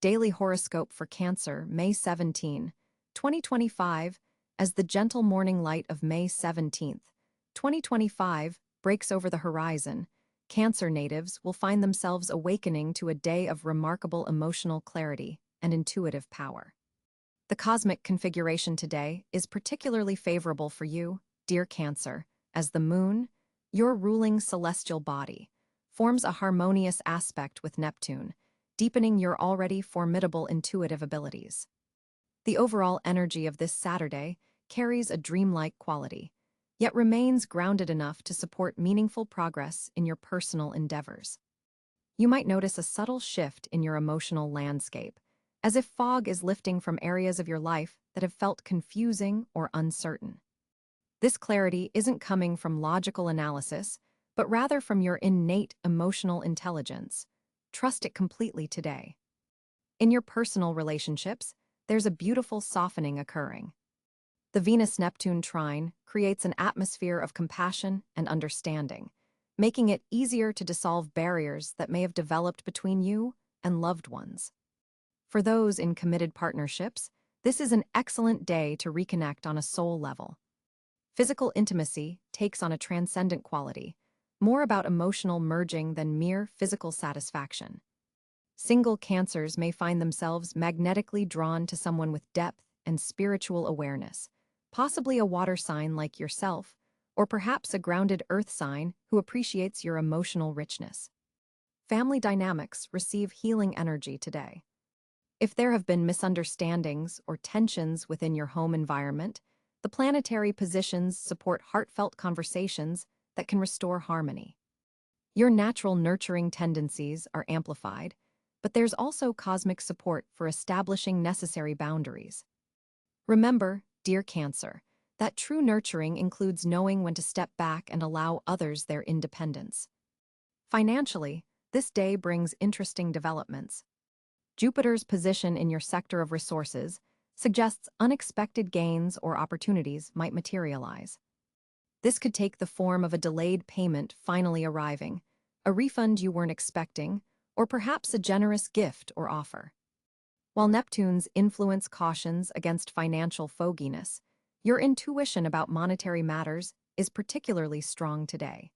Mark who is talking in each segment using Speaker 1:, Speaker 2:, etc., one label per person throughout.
Speaker 1: Daily Horoscope for Cancer, May 17, 2025, as the gentle morning light of May 17th, 2025, breaks over the horizon. Cancer natives will find themselves awakening to a day of remarkable emotional clarity and intuitive power. The cosmic configuration today is particularly favorable for you, dear Cancer, as the moon, your ruling celestial body, forms a harmonious aspect with Neptune, deepening your already formidable intuitive abilities. The overall energy of this Saturday carries a dreamlike quality, yet remains grounded enough to support meaningful progress in your personal endeavors. You might notice a subtle shift in your emotional landscape, as if fog is lifting from areas of your life that have felt confusing or uncertain. This clarity isn't coming from logical analysis, but rather from your innate emotional intelligence. Trust it completely today. In your personal relationships, there's a beautiful softening occurring. The Venus-Neptune trine creates an atmosphere of compassion and understanding, making it easier to dissolve barriers that may have developed between you and loved ones. For those in committed partnerships, this is an excellent day to reconnect on a soul level. Physical intimacy takes on a transcendent quality, more about emotional merging than mere physical satisfaction. Single Cancers may find themselves magnetically drawn to someone with depth and spiritual awareness, possibly a water sign like yourself, or perhaps a grounded earth sign who appreciates your emotional richness. Family dynamics receive healing energy today. If there have been misunderstandings or tensions within your home environment, the planetary positions support heartfelt conversations that can restore harmony. Your natural nurturing tendencies are amplified, but there's also cosmic support for establishing necessary boundaries. Remember, dear Cancer, that true nurturing includes knowing when to step back and allow others their independence. Financially, this day brings interesting developments. Jupiter's position in your sector of resources suggests unexpected gains or opportunities might materialize. This could take the form of a delayed payment finally arriving, a refund you weren't expecting, or perhaps a generous gift or offer. While Neptune's influence cautions against financial foginess, your intuition about monetary matters is particularly strong today.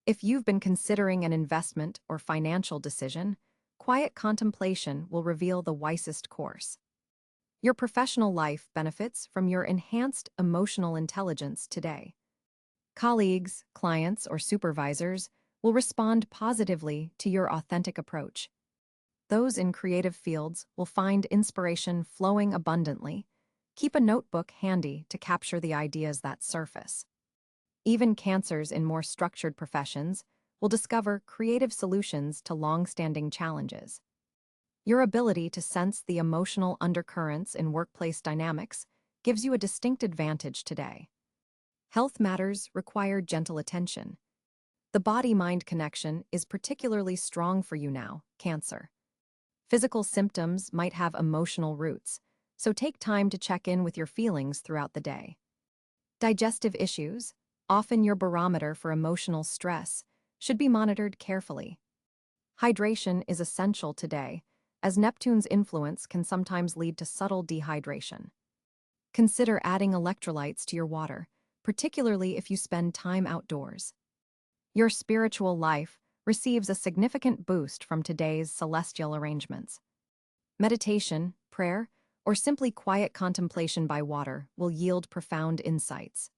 Speaker 1: If you've been considering an investment or financial decision, quiet contemplation will reveal the wisest course. Your professional life benefits from your enhanced emotional intelligence today. Colleagues, clients, or supervisors will respond positively to your authentic approach. Those in creative fields will find inspiration flowing abundantly. Keep a notebook handy to capture the ideas that surface. Even Cancers in more structured professions will discover creative solutions to long-standing challenges. Your ability to sense the emotional undercurrents in workplace dynamics gives you a distinct advantage today. Health matters require gentle attention. The body-mind connection is particularly strong for you now, Cancer. Physical symptoms might have emotional roots, so take time to check in with your feelings throughout the day. Digestive issues, often your barometer for emotional stress, should be monitored carefully. Hydration is essential today, as Neptune's influence can sometimes lead to subtle dehydration. Consider adding electrolytes to your water, particularly if you spend time outdoors. Your spiritual life receives a significant boost from today's celestial arrangements. Meditation, prayer, or simply quiet contemplation by water will yield profound insights.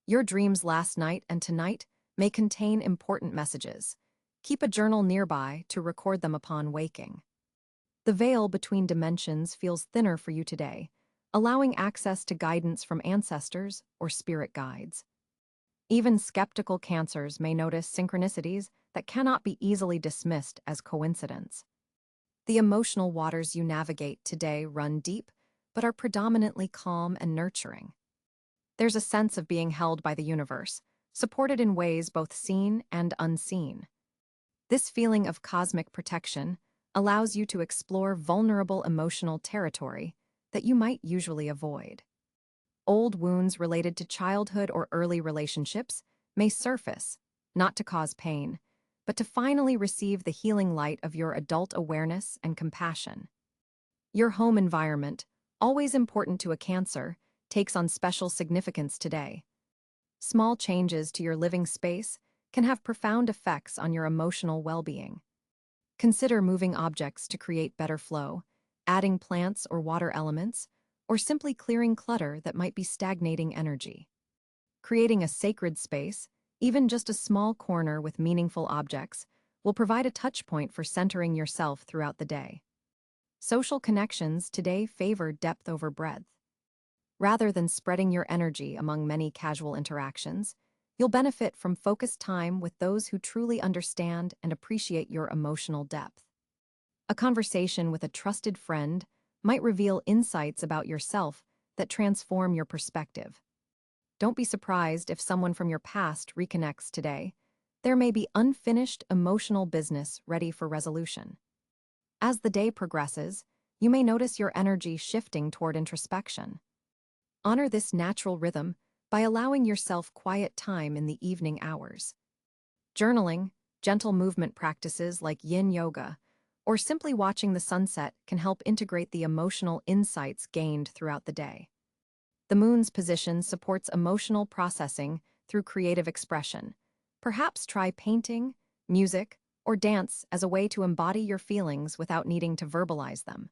Speaker 1: Your dreams last night and tonight may contain important messages. Keep a journal nearby to record them upon waking. The veil between dimensions feels thinner for you today, allowing access to guidance from ancestors or spirit guides. Even skeptical Cancers may notice synchronicities that cannot be easily dismissed as coincidence. The emotional waters you navigate today run deep, but are predominantly calm and nurturing. There's a sense of being held by the universe, supported in ways both seen and unseen. This feeling of cosmic protection allows you to explore vulnerable emotional territory that you might usually avoid. Old wounds related to childhood or early relationships may surface, not to cause pain, but to finally receive the healing light of your adult awareness and compassion. Your home environment, always important to a Cancer, takes on special significance today. Small changes to your living space can have profound effects on your emotional well-being. Consider moving objects to create better flow, adding plants or water elements, or simply clearing clutter that might be stagnating energy. Creating a sacred space, even just a small corner with meaningful objects, will provide a touch point for centering yourself throughout the day. Social connections today favor depth over breadth. Rather than spreading your energy among many casual interactions, you'll benefit from focused time with those who truly understand and appreciate your emotional depth. A conversation with a trusted friend might reveal insights about yourself that transform your perspective. Don't be surprised if someone from your past reconnects today. There may be unfinished emotional business ready for resolution. As the day progresses, you may notice your energy shifting toward introspection. Honor this natural rhythm by allowing yourself quiet time in the evening hours. Journaling, gentle movement practices like yin yoga, or simply watching the sunset can help integrate the emotional insights gained throughout the day. The moon's position supports emotional processing through creative expression. Perhaps try painting, music, or dance as a way to embody your feelings without needing to verbalize them.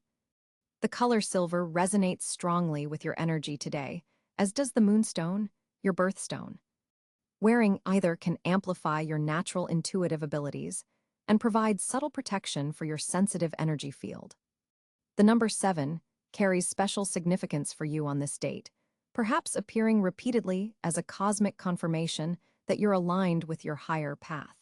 Speaker 1: The color silver resonates strongly with your energy today, as does the moonstone, your birthstone. Wearing either can amplify your natural intuitive abilities and provide subtle protection for your sensitive energy field. The number 7 carries special significance for you on this date, perhaps appearing repeatedly as a cosmic confirmation that you're aligned with your higher path.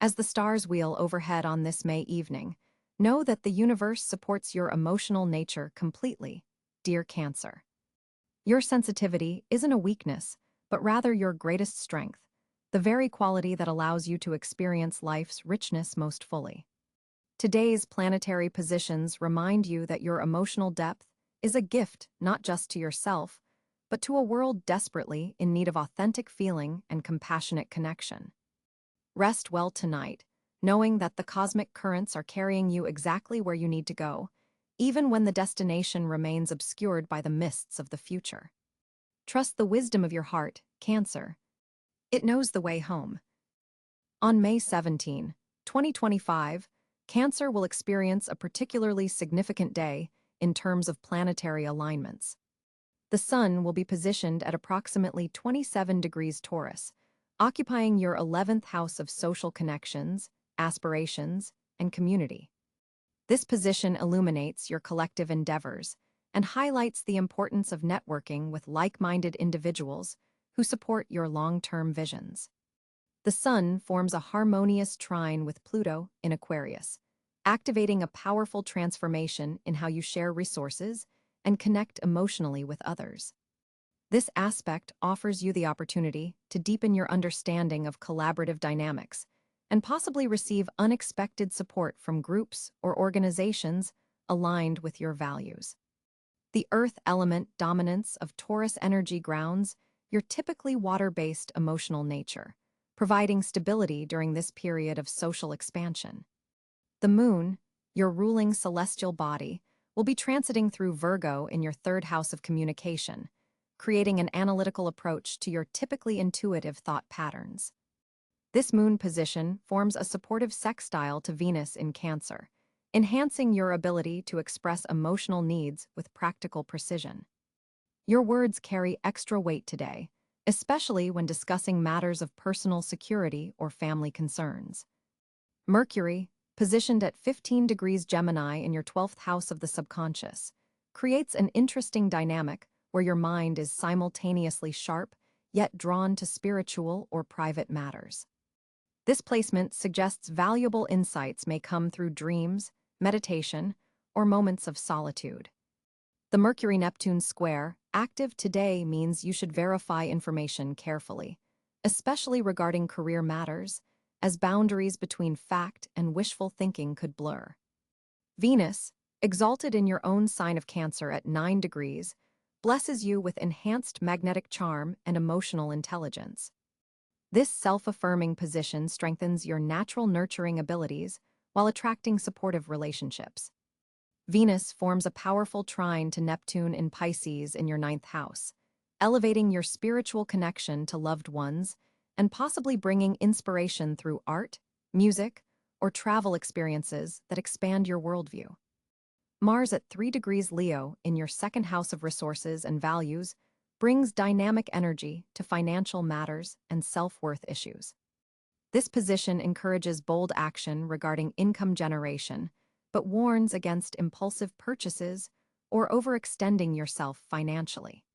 Speaker 1: As the stars wheel overhead on this May evening, know that the universe supports your emotional nature completely, dear Cancer. Your sensitivity isn't a weakness, but rather your greatest strength, the very quality that allows you to experience life's richness most fully. Today's planetary positions remind you that your emotional depth is a gift not just to yourself, but to a world desperately in need of authentic feeling and compassionate connection. Rest well tonight, knowing that the cosmic currents are carrying you exactly where you need to go, even when the destination remains obscured by the mists of the future. Trust the wisdom of your heart, Cancer. It knows the way home. On May 17, 2025, Cancer will experience a particularly significant day in terms of planetary alignments. The Sun will be positioned at approximately 27 degrees Taurus, occupying your 11th house of social connections, aspirations, and community. This position illuminates your collective endeavors and highlights the importance of networking with like-minded individuals who support your long-term visions. The Sun forms a harmonious trine with Pluto in Aquarius, activating a powerful transformation in how you share resources and connect emotionally with others. This aspect offers you the opportunity to deepen your understanding of collaborative dynamics and possibly receive unexpected support from groups or organizations aligned with your values. The earth element dominance of Taurus energy grounds your typically water-based emotional nature, providing stability during this period of social expansion. The moon, your ruling celestial body, will be transiting through Virgo in your 3rd house of communication, creating an analytical approach to your typically intuitive thought patterns. This moon position forms a supportive sextile to Venus in Cancer, enhancing your ability to express emotional needs with practical precision. Your words carry extra weight today, especially when discussing matters of personal security or family concerns. Mercury, positioned at 15 degrees Gemini in your 12th house of the subconscious, creates an interesting dynamic where your mind is simultaneously sharp yet drawn to spiritual or private matters. This placement suggests valuable insights may come through dreams, meditation, or moments of solitude. The Mercury-Neptune square, active today, means you should verify information carefully, especially regarding career matters, as boundaries between fact and wishful thinking could blur. Venus, exalted in your own sign of Cancer at 9 degrees, blesses you with enhanced magnetic charm and emotional intelligence. This self-affirming position strengthens your natural nurturing abilities while attracting supportive relationships. Venus forms a powerful trine to Neptune in Pisces in your ninth house, elevating your spiritual connection to loved ones and possibly bringing inspiration through art, music, or travel experiences that expand your worldview. Mars at 3 degrees Leo in your second house of resources and values brings dynamic energy to financial matters and self-worth issues. This position encourages bold action regarding income generation, but warns against impulsive purchases or overextending yourself financially.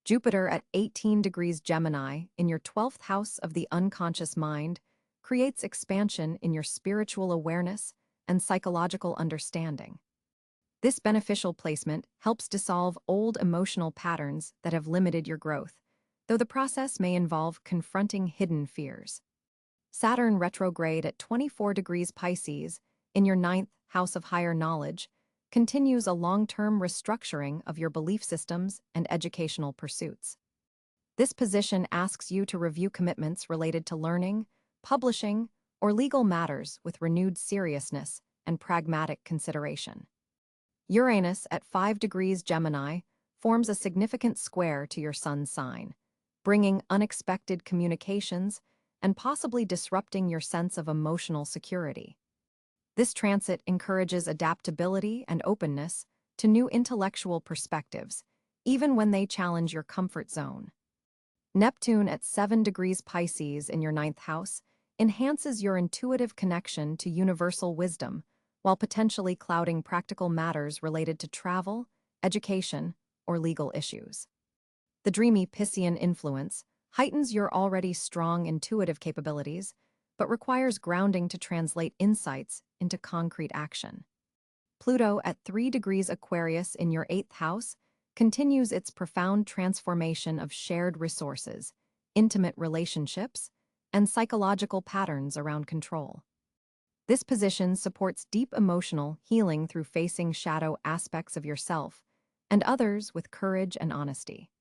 Speaker 1: Jupiter at 18 degrees Gemini in your 12th house of the unconscious mind creates expansion in your spiritual awareness and psychological understanding. This beneficial placement helps dissolve old emotional patterns that have limited your growth, though the process may involve confronting hidden fears. Saturn retrograde at 24 degrees Pisces in your ninth house of higher knowledge continues a long-term restructuring of your belief systems and educational pursuits. This position asks you to review commitments related to learning, publishing, or legal matters with renewed seriousness and pragmatic consideration. Uranus at 5 degrees Gemini forms a significant square to your sun's sign, bringing unexpected communications and possibly disrupting your sense of emotional security. This transit encourages adaptability and openness to new intellectual perspectives, even when they challenge your comfort zone. Neptune at 7 degrees Pisces in your ninth house enhances your intuitive connection to universal wisdom, while potentially clouding practical matters related to travel, education, or legal issues. The dreamy Piscean influence heightens your already strong intuitive capabilities, but requires grounding to translate insights into concrete action. Pluto at 3 degrees Aquarius in your 8th house continues its profound transformation of shared resources, intimate relationships, and psychological patterns around control. This position supports deep emotional healing through facing shadow aspects of yourself and others with courage and honesty.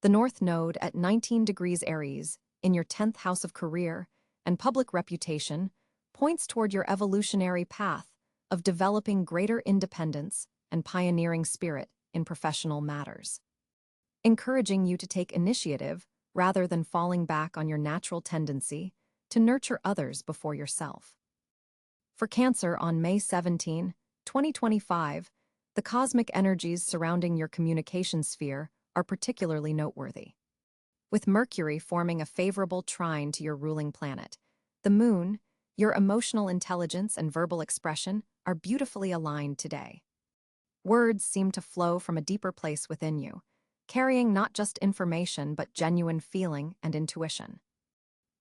Speaker 1: The North Node at 19 degrees Aries in your 10th house of career and public reputation points toward your evolutionary path of developing greater independence and pioneering spirit in professional matters, encouraging you to take initiative rather than falling back on your natural tendency to nurture others before yourself. For Cancer on May 17, 2025, the cosmic energies surrounding your communication sphere are particularly noteworthy. With Mercury forming a favorable trine to your ruling planet, the Moon, your emotional intelligence and verbal expression are beautifully aligned today. Words seem to flow from a deeper place within you, carrying not just information but genuine feeling and intuition.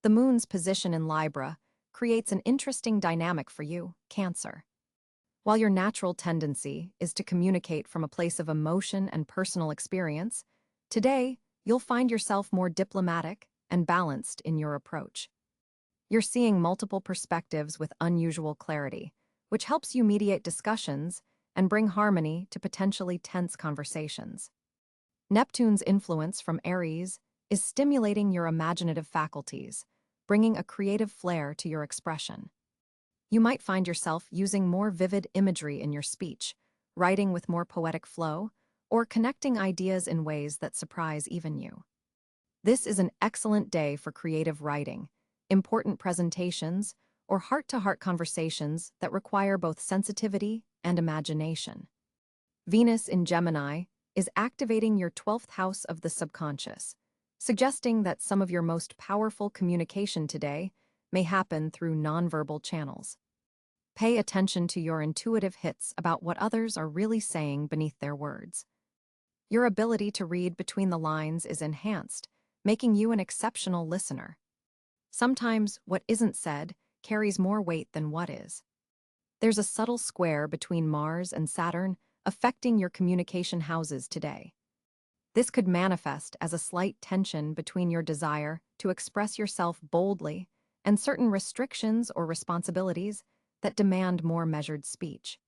Speaker 1: The Moon's position in Libra creates an interesting dynamic for you, Cancer. While your natural tendency is to communicate from a place of emotion and personal experience, today you'll find yourself more diplomatic and balanced in your approach. You're seeing multiple perspectives with unusual clarity, which helps you mediate discussions and bring harmony to potentially tense conversations. Neptune's influence from Aries is stimulating your imaginative faculties, bringing a creative flair to your expression. You might find yourself using more vivid imagery in your speech, writing with more poetic flow, or connecting ideas in ways that surprise even you. This is an excellent day for creative writing, important presentations, or heart-to-heart conversations that require both sensitivity and imagination. Venus in Gemini is activating your 12th house of the subconscious, suggesting that some of your most powerful communication today may happen through nonverbal channels. Pay attention to your intuitive hits about what others are really saying beneath their words. Your ability to read between the lines is enhanced, making you an exceptional listener. Sometimes what isn't said carries more weight than what is. There's a subtle square between Mars and Saturn affecting your communication houses today. This could manifest as a slight tension between your desire to express yourself boldly and certain restrictions or responsibilities that demand more measured speech.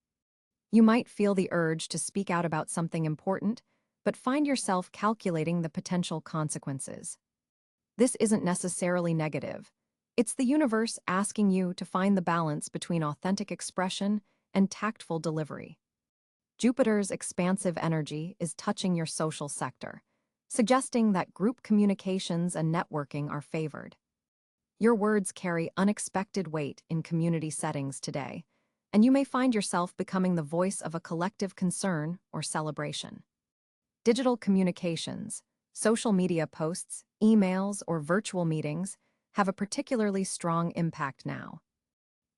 Speaker 1: You might feel the urge to speak out about something important, but find yourself calculating the potential consequences. This isn't necessarily negative. It's the universe asking you to find the balance between authentic expression and tactful delivery. Jupiter's expansive energy is touching your social sector, suggesting that group communications and networking are favored. Your words carry unexpected weight in community settings today, and you may find yourself becoming the voice of a collective concern or celebration. Digital communications, social media posts, emails, or virtual meetings have a particularly strong impact now.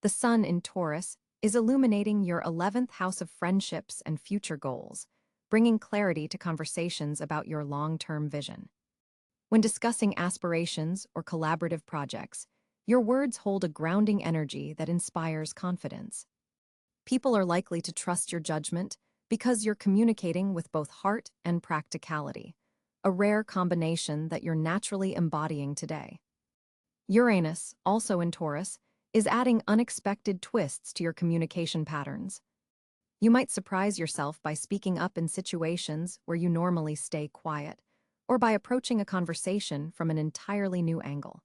Speaker 1: The Sun in Taurus is illuminating your 11th house of friendships and future goals, bringing clarity to conversations about your long-term vision. When discussing aspirations or collaborative projects, your words hold a grounding energy that inspires confidence. People are likely to trust your judgment because you're communicating with both heart and practicality, a rare combination that you're naturally embodying today. Uranus, also in Taurus, is adding unexpected twists to your communication patterns. You might surprise yourself by speaking up in situations where you normally stay quiet, or by approaching a conversation from an entirely new angle.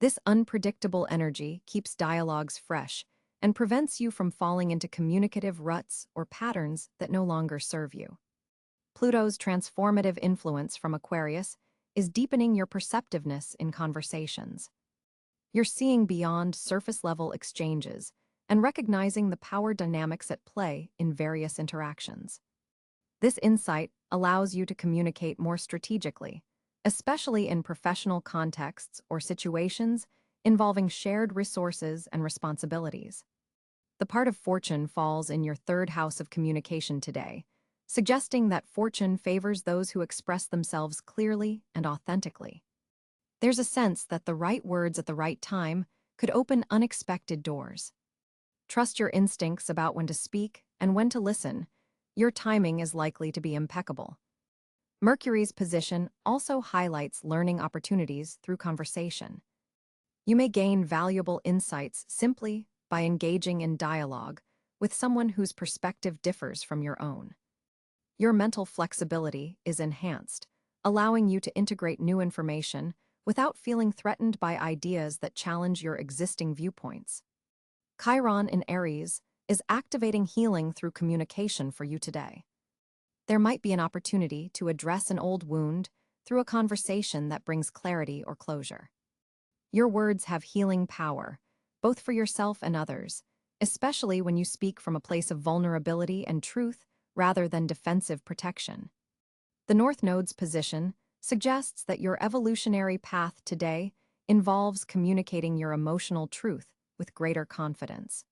Speaker 1: This unpredictable energy keeps dialogues fresh and prevents you from falling into communicative ruts or patterns that no longer serve you. Pluto's transformative influence from Aquarius is deepening your perceptiveness in conversations. You're seeing beyond surface-level exchanges and recognizing the power dynamics at play in various interactions. This insight allows you to communicate more strategically, especially in professional contexts or situations involving shared resources and responsibilities. The part of fortune falls in your third house of communication today, suggesting that fortune favors those who express themselves clearly and authentically. There's a sense that the right words at the right time could open unexpected doors. Trust your instincts about when to speak and when to listen. Your timing is likely to be impeccable. Mercury's position also highlights learning opportunities through conversation. You may gain valuable insights simply by engaging in dialogue with someone whose perspective differs from your own. Your mental flexibility is enhanced, allowing you to integrate new information without feeling threatened by ideas that challenge your existing viewpoints. Chiron in Aries is activating healing through communication for you today. There might be an opportunity to address an old wound through a conversation that brings clarity or closure. Your words have healing power, both for yourself and others, especially when you speak from a place of vulnerability and truth rather than defensive protection. The North Node's position suggests that your evolutionary path today involves communicating your emotional truth with greater confidence.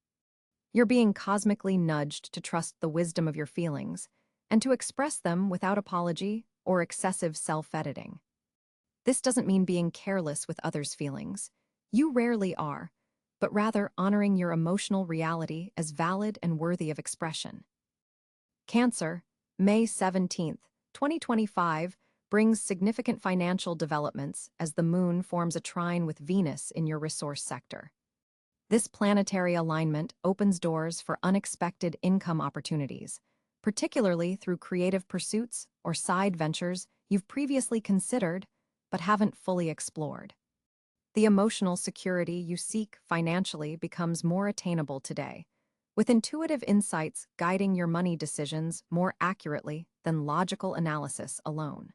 Speaker 1: You're being cosmically nudged to trust the wisdom of your feelings and to express them without apology or excessive self-editing. This doesn't mean being careless with others' feelings. You rarely are, but rather honoring your emotional reality as valid and worthy of expression. Cáncer, May 17, 2025, brings significant financial developments as the moon forms a trine with Venus in your resource sector. This planetary alignment opens doors for unexpected income opportunities, particularly through creative pursuits or side ventures you've previously considered but haven't fully explored. The emotional security you seek financially becomes more attainable today, with intuitive insights guiding your money decisions more accurately than logical analysis alone.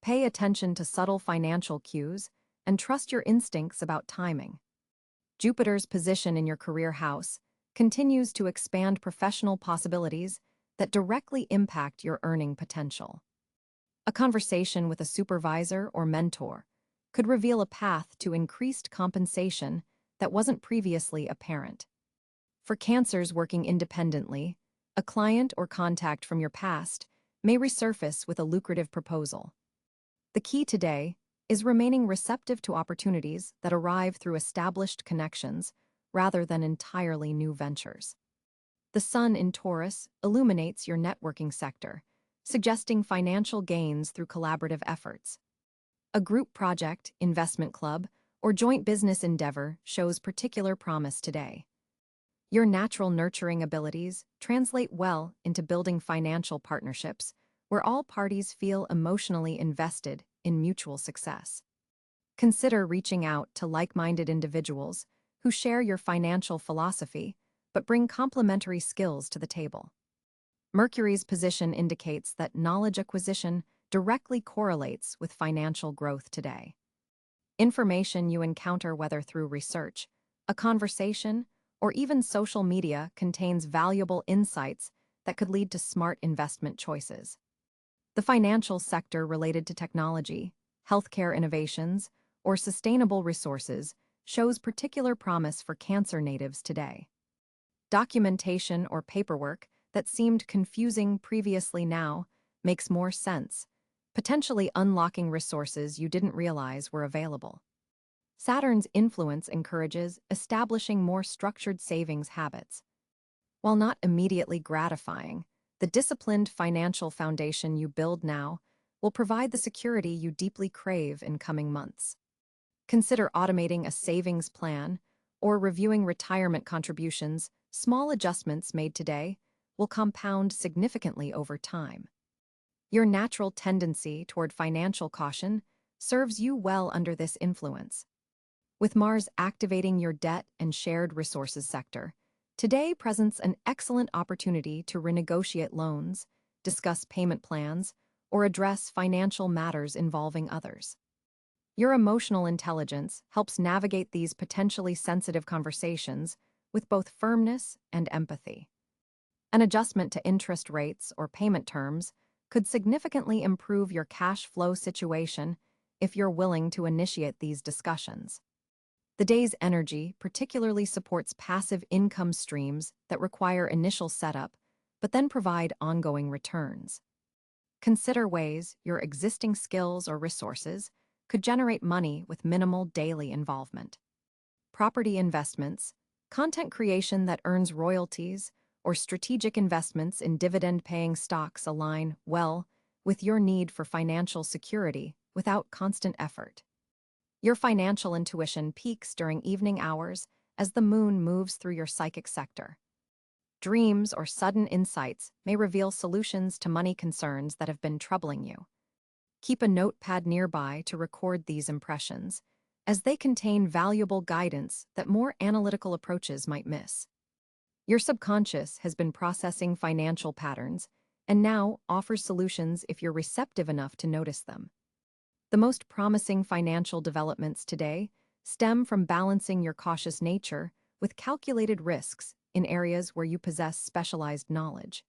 Speaker 1: Pay attention to subtle financial cues and trust your instincts about timing. Jupiter's position in your career house continues to expand professional possibilities that directly impact your earning potential. A conversation with a supervisor or mentor could reveal a path to increased compensation that wasn't previously apparent. For Cancers working independently, a client or contact from your past may resurface with a lucrative proposal. The key today is remaining receptive to opportunities that arrive through established connections rather than entirely new ventures. The Sun in Taurus illuminates your networking sector, suggesting financial gains through collaborative efforts. A group project, investment club, or joint business endeavor shows particular promise today. Your natural nurturing abilities translate well into building financial partnerships where all parties feel emotionally invested in mutual success. Consider reaching out to like-minded individuals who share your financial philosophy but bring complementary skills to the table. Mercury's position indicates that knowledge acquisition directly correlates with financial growth today. Information you encounter, whether through research, a conversation, or even social media, contains valuable insights that could lead to smart investment choices. The financial sector related to technology, healthcare innovations, or sustainable resources shows particular promise for Cancer natives today. Documentation or paperwork that seemed confusing previously now makes more sense, potentially unlocking resources you didn't realize were available. Saturn's influence encourages establishing more structured savings habits. While not immediately gratifying, the disciplined financial foundation you build now will provide the security you deeply crave in coming months. Consider automating a savings plan or reviewing retirement contributions. Small adjustments made today will compound significantly over time. Your natural tendency toward financial caution serves you well under this influence. With Mars activating your debt and shared resources sector, today presents an excellent opportunity to renegotiate loans, discuss payment plans, or address financial matters involving others. Your emotional intelligence helps navigate these potentially sensitive conversations with both firmness and empathy. An adjustment to interest rates or payment terms could significantly improve your cash flow situation if you're willing to initiate these discussions. The day's energy particularly supports passive income streams that require initial setup, but then provide ongoing returns. Consider ways your existing skills or resources could generate money with minimal daily involvement. Property investments, content creation that earns royalties, or strategic investments in dividend-paying stocks align well with your need for financial security without constant effort. Your financial intuition peaks during evening hours as the moon moves through your psychic sector. Dreams or sudden insights may reveal solutions to money concerns that have been troubling you. Keep a notepad nearby to record these impressions, as they contain valuable guidance that more analytical approaches might miss. Your subconscious has been processing financial patterns and now offers solutions if you're receptive enough to notice them. The most promising financial developments today stem from balancing your cautious nature with calculated risks in areas where you possess specialized knowledge.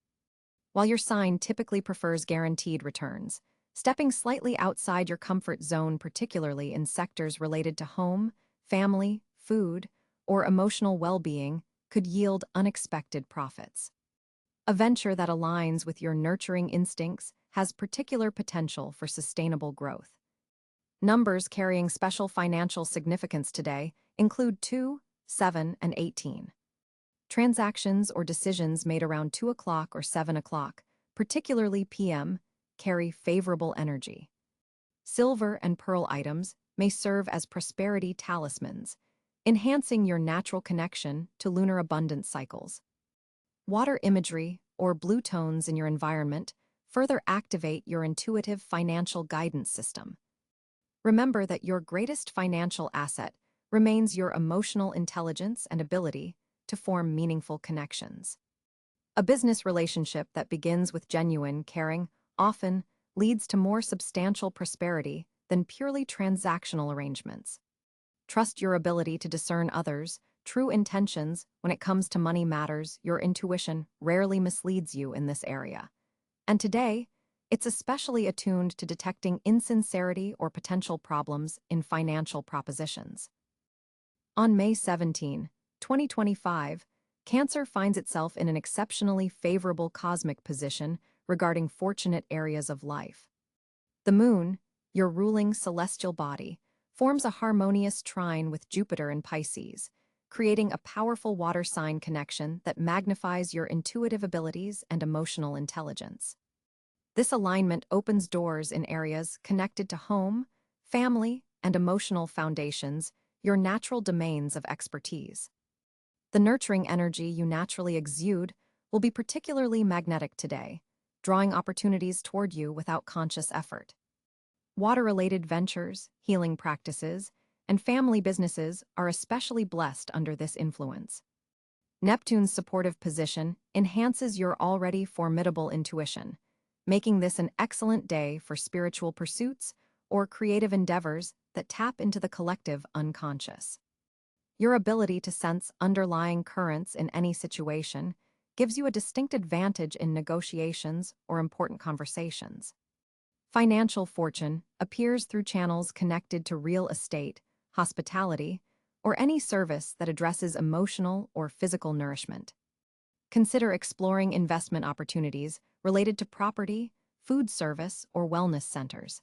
Speaker 1: While your sign typically prefers guaranteed returns, stepping slightly outside your comfort zone, particularly in sectors related to home, family, food, or emotional well-being, could yield unexpected profits. A venture that aligns with your nurturing instincts has particular potential for sustainable growth. Numbers carrying special financial significance today include 2, 7, and 18. Transactions or decisions made around 2 o'clock or 7 o'clock, particularly p.m., carry favorable energy. Silver and pearl items may serve as prosperity talismans, enhancing your natural connection to lunar abundance cycles. Water imagery or blue tones in your environment further activate your intuitive financial guidance system. Remember that your greatest financial asset remains your emotional intelligence and ability to form meaningful connections. A business relationship that begins with genuine caring often leads to more substantial prosperity than purely transactional arrangements. Trust your ability to discern others' true intentions when it comes to money matters. Your intuition rarely misleads you in this area. And today, it's especially attuned to detecting insincerity or potential problems in financial propositions. On May 17, 2025, Cancer finds itself in an exceptionally favorable cosmic position regarding fortunate areas of life. The moon, your ruling celestial body, forms a harmonious trine with Jupiter in Pisces, creating a powerful water sign connection that magnifies your intuitive abilities and emotional intelligence. This alignment opens doors in areas connected to home, family, and emotional foundations, your natural domains of expertise. The nurturing energy you naturally exude will be particularly magnetic today, drawing opportunities toward you without conscious effort. Water-related ventures, healing practices, and family businesses are especially blessed under this influence. Neptune's supportive position enhances your already formidable intuition, making this an excellent day for spiritual pursuits or creative endeavors that tap into the collective unconscious. Your ability to sense underlying currents in any situation gives you a distinct advantage in negotiations or important conversations. Financial fortune appears through channels connected to real estate, hospitality, or any service that addresses emotional or physical nourishment. Consider exploring investment opportunities related to property, food service, or wellness centers.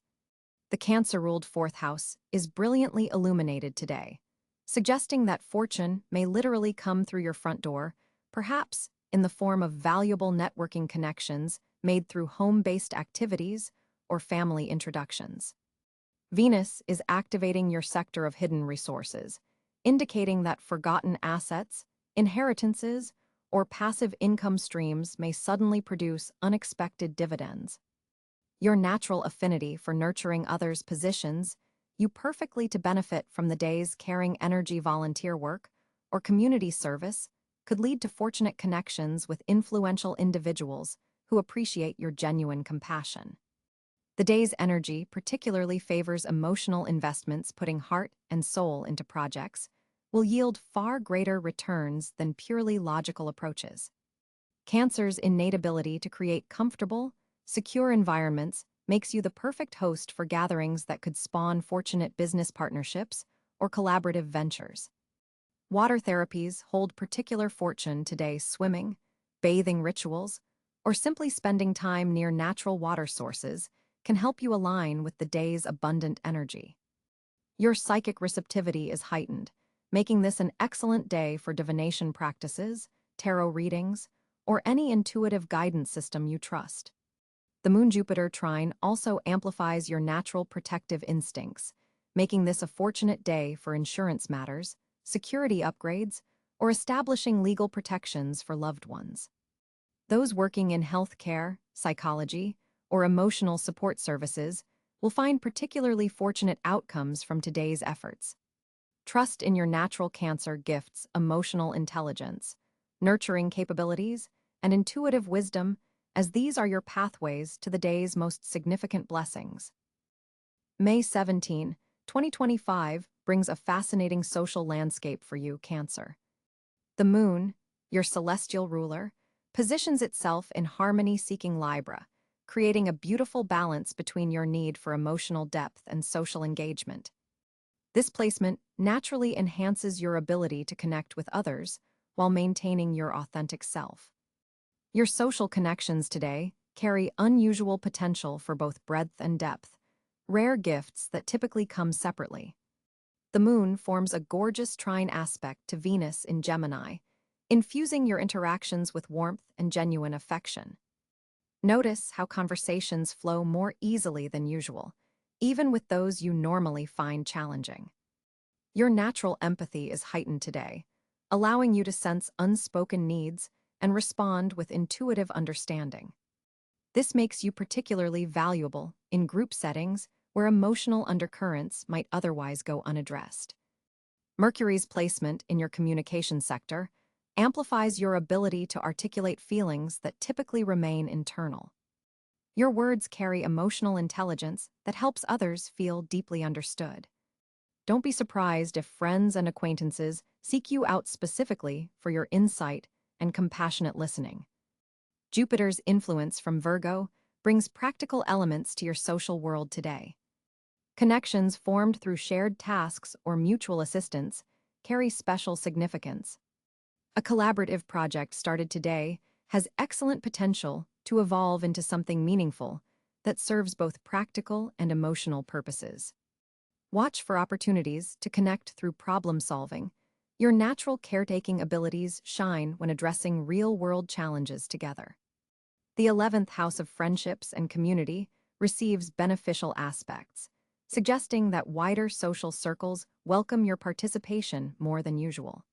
Speaker 1: The Cancer-ruled fourth house is brilliantly illuminated today, suggesting that fortune may literally come through your front door, perhaps in the form of valuable networking connections made through home-based activities or family introductions. Venus is activating your sector of hidden resources, indicating that forgotten assets, inheritances, or passive income streams may suddenly produce unexpected dividends. Your natural affinity for nurturing others positions you perfectly to benefit from the day's caring energy. Volunteer work or community service could lead to fortunate connections with influential individuals who appreciate your genuine compassion. The day's energy particularly favors emotional investments. Putting heart and soul into projects will yield far greater returns than purely logical approaches. Cancer's innate ability to create comfortable, secure environments makes you the perfect host for gatherings that could spawn fortunate business partnerships or collaborative ventures. Water therapies hold particular fortune today. Swimming, bathing rituals, or simply spending time near natural water sources can help you align with the day's abundant energy. Your psychic receptivity is heightened, making this an excellent day for divination practices, tarot readings, or any intuitive guidance system you trust. The Moon-Jupiter trine also amplifies your natural protective instincts, making this a fortunate day for insurance matters, security upgrades, or establishing legal protections for loved ones. Those working in healthcare, psychology, or emotional support services will find particularly fortunate outcomes from today's efforts. Trust in your natural Cancer gifts emotional intelligence, nurturing capabilities, and intuitive wisdom, as these are your pathways to the day's most significant blessings. May 17, 2025 brings a fascinating social landscape for you, Cancer. The Moon, your celestial ruler, positions itself in harmony-seeking Libra, creating a beautiful balance between your need for emotional depth and social engagement. This placement naturally enhances your ability to connect with others while maintaining your authentic self. Your social connections today carry unusual potential for both breadth and depth, rare gifts that typically come separately. The Moon forms a gorgeous trine aspect to Venus in Gemini, infusing your interactions with warmth and genuine affection. Notice how conversations flow more easily than usual, even with those you normally find challenging. Your natural empathy is heightened today, allowing you to sense unspoken needs and respond with intuitive understanding. This makes you particularly valuable in group settings where emotional undercurrents might otherwise go unaddressed. Mercury's placement in your communication sector amplifies your ability to articulate feelings that typically remain internal. Your words carry emotional intelligence that helps others feel deeply understood. Don't be surprised if friends and acquaintances seek you out specifically for your insight and compassionate listening. Jupiter's influence from Virgo brings practical elements to your social world today. Connections formed through shared tasks or mutual assistance carry special significance. A collaborative project started today has excellent potential to evolve into something meaningful that serves both practical and emotional purposes. Watch for opportunities to connect through problem solving. Your natural caretaking abilities shine when addressing real-world challenges together. The 11th house of friendships and community receives beneficial aspects, suggesting that wider social circles welcome your participation more than usual.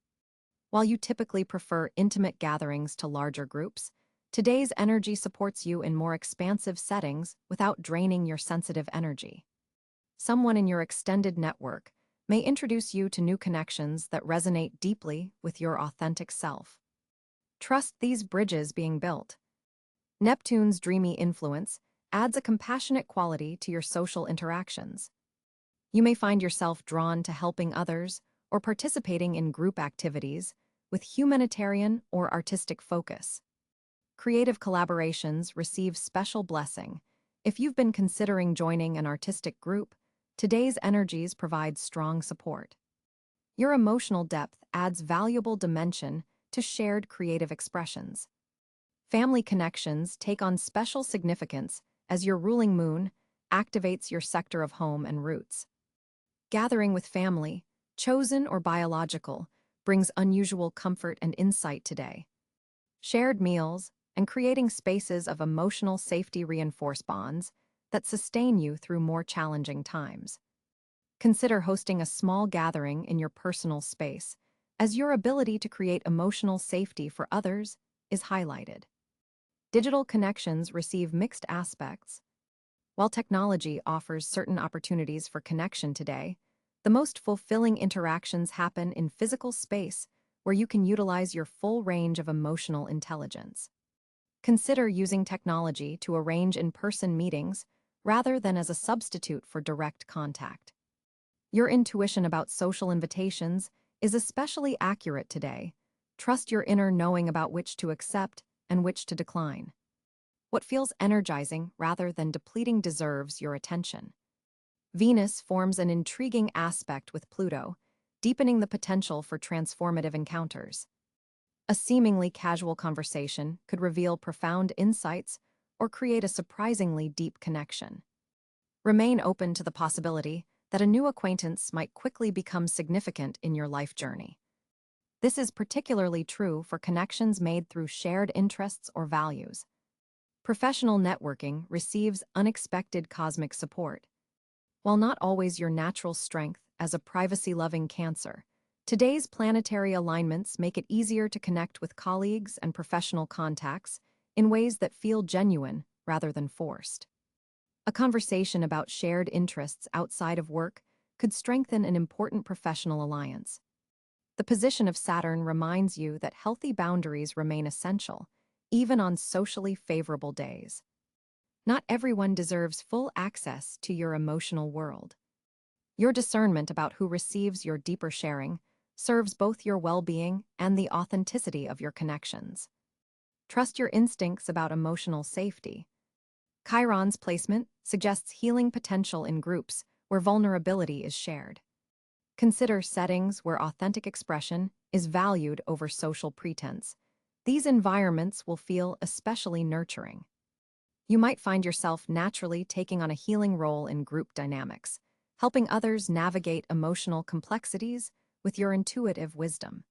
Speaker 1: While you typically prefer intimate gatherings to larger groups, today's energy supports you in more expansive settings without draining your sensitive energy. Someone in your extended network may introduce you to new connections that resonate deeply with your authentic self. Trust these bridges being built. Neptune's dreamy influence adds a compassionate quality to your social interactions. You may find yourself drawn to helping others or participating in group activities with humanitarian or artistic focus. Creative collaborations receive special blessing. If you've been considering joining an artistic group, today's energies provide strong support. Your emotional depth adds valuable dimension to shared creative expressions. Family connections take on special significance as your ruling moon activates your sector of home and roots. Gathering with family, chosen or biological, brings unusual comfort and insight today. Shared meals and creating spaces of emotional safety reinforce bonds that sustain you through more challenging times. Consider hosting a small gathering in your personal space, as your ability to create emotional safety for others is highlighted. Digital connections receive mixed aspects. While technology offers certain opportunities for connection today, the most fulfilling interactions happen in physical space where you can utilize your full range of emotional intelligence. Consider using technology to arrange in-person meetings rather than as a substitute for direct contact. Your intuition about social invitations is especially accurate today. Trust your inner knowing about which to accept and which to decline. What feels energizing rather than depleting deserves your attention. Venus forms an intriguing aspect with Pluto, deepening the potential for transformative encounters. A seemingly casual conversation could reveal profound insights or create a surprisingly deep connection. Remain open to the possibility that a new acquaintance might quickly become significant in your life journey. This is particularly true for connections made through shared interests or values. Professional networking receives unexpected cosmic support. While not always your natural strength as a privacy-loving Cancer, today's planetary alignments make it easier to connect with colleagues and professional contacts in ways that feel genuine rather than forced. A conversation about shared interests outside of work could strengthen an important professional alliance. The position of Saturn reminds you that healthy boundaries remain essential, even on socially favorable days. Not everyone deserves full access to your emotional world. Your discernment about who receives your deeper sharing serves both your well-being and the authenticity of your connections. Trust your instincts about emotional safety. Chiron's placement suggests healing potential in groups where vulnerability is shared. Consider settings where authentic expression is valued over social pretense. These environments will feel especially nurturing. You might find yourself naturally taking on a healing role in group dynamics, helping others navigate emotional complexities with your intuitive wisdom.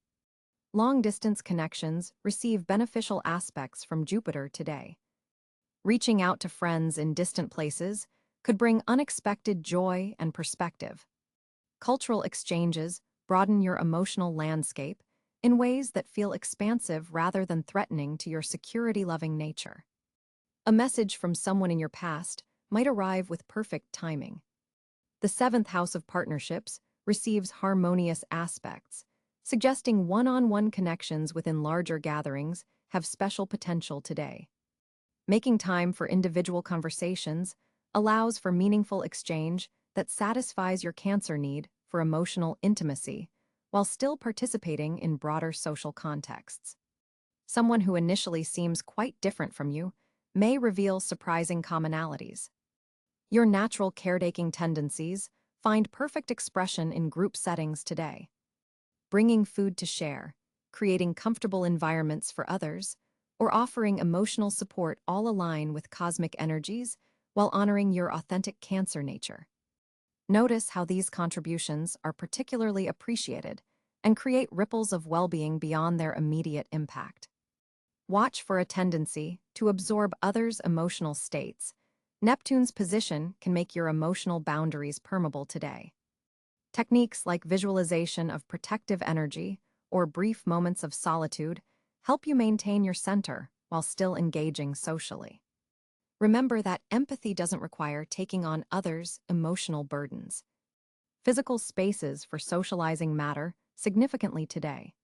Speaker 1: Long-distance connections receive beneficial aspects from Jupiter today. Reaching out to friends in distant places could bring unexpected joy and perspective. Cultural exchanges broaden your emotional landscape in ways that feel expansive rather than threatening to your security-loving nature. A message from someone in your past might arrive with perfect timing. The seventh house of partnerships receives harmonious aspects, suggesting one-on-one connections within larger gatherings have special potential today. Making time for individual conversations allows for meaningful exchange that satisfies your Cancer need for emotional intimacy while still participating in broader social contexts. Someone who initially seems quite different from you may reveal surprising commonalities. Your natural caretaking tendencies find perfect expression in group settings today. Bringing food to share, creating comfortable environments for others, or offering emotional support all align with cosmic energies while honoring your authentic Cancer nature. Notice how these contributions are particularly appreciated and create ripples of well-being beyond their immediate impact. Watch for a tendency to absorb others' emotional states. Neptune's position can make your emotional boundaries permeable today. Techniques like visualization of protective energy or brief moments of solitude help you maintain your center while still engaging socially. Remember that empathy doesn't require taking on others' emotional burdens. Physical spaces for socializing matter significantly today.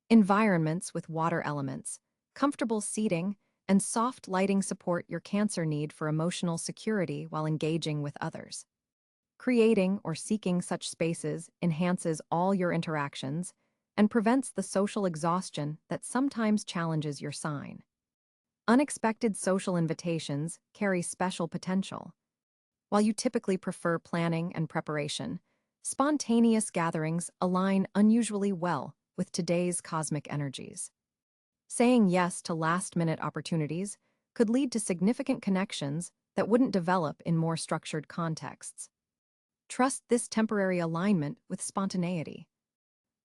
Speaker 1: Environments with water elements, comfortable seating, and soft lighting support your Cancer need for emotional security while engaging with others. Creating or seeking such spaces enhances all your interactions and prevents the social exhaustion that sometimes challenges your sign. Unexpected social invitations carry special potential. While you typically prefer planning and preparation, spontaneous gatherings align unusually well with today's cosmic energies. Saying yes to last-minute opportunities could lead to significant connections that wouldn't develop in more structured contexts. Trust this temporary alignment with spontaneity.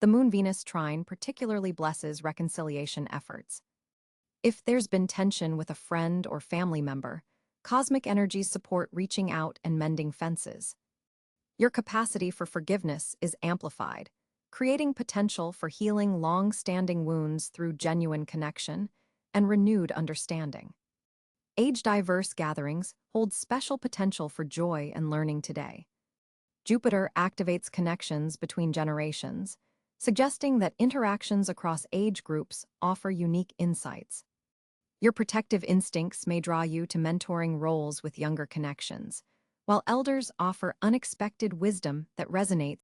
Speaker 1: The Moon-Venus trine particularly blesses reconciliation efforts. If there's been tension with a friend or family member, cosmic energies support reaching out and mending fences. Your capacity for forgiveness is amplified, creating potential for healing long-standing wounds through genuine connection and renewed understanding. Age-diverse gatherings hold special potential for joy and learning today. Jupiter activates connections between generations, suggesting that interactions across age groups offer unique insights. Your protective instincts may draw you to mentoring roles with younger connections, while elders offer unexpected wisdom that resonates